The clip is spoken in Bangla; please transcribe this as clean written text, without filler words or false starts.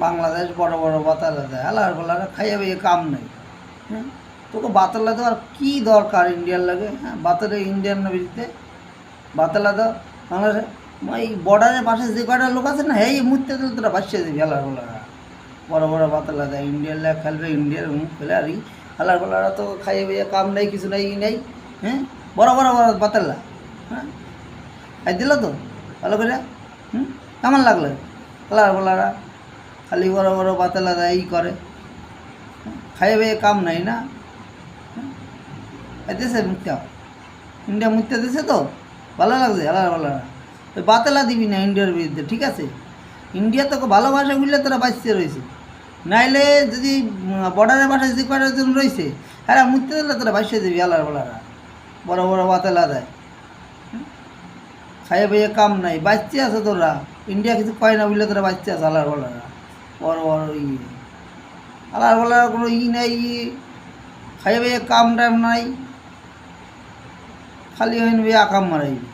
বাংলাদেশ বড় বড় বাতালা দেয়, হালার বলারা খাইয়া বইয়ে কাম নেই। হ্যাঁ, তোকে বাতালা দেওয়ার কী দরকার ইন্ডিয়ার লাগে? হ্যাঁ, বাতালে ইন্ডিয়ান নবীতে বাতালা দাও বাংলাদেশে। এই বর্ডারের পাশে যে কয়টা লোক আছে না, এই মুহূর্তে দিলে তোরা বাঁচিয়ে দিবি। হালার বলারা বড় বড় বাতালা দেয়, ইন্ডিয়ার লেগ খেলবে, ইন্ডিয়ার মুখ খেলে আর ই হালার বলারা তো খাইয়ে বইয়ে কাম নেই, কিছু নেই ই নেই। হ্যাঁ, বড় বড় বড় বাতালা। হ্যাঁ, খাই দিল তো ভালো করে। কেমন লাগলো? হালার বলারা খালি বড় বড় বাতালা দেয়, ই করে, খাইয়ে বইয়ে কাম নাই না। দিছে মুক্তা, ইন্ডিয়া মুক্তা দিছে তো ভালো লাগছে। হালার বলারা ওই বাতালা দিবি না ইন্ডিয়ার বিরুদ্ধে, ঠিক আছে? ইন্ডিয়া তোকে ভালোবাসা বুঝলে তোরা বাঁচতে রয়েছে, নাইলে যদি বর্ডারের পাশে যদি কয়েকজন রয়েছে হ্যাঁ মুক্তি দিলে তোরা বাঁচিয়ে দিবি। হালার বলারা বড় বড় বাতালা দেয়, খাইয়ে বইয়ে কাম নাই, বাঁচতে আছে তোরা। ইন্ডিয়া কিছু কয় না বুঝলে তোরা বাঁচতে আছে। হালার বলারা বড় বড় হালার বলারা কোনো নাই, খাইয়ে বইয়ে কাম টাইম নাই, খালি হইন বইয়ে আকাম মারাইবি।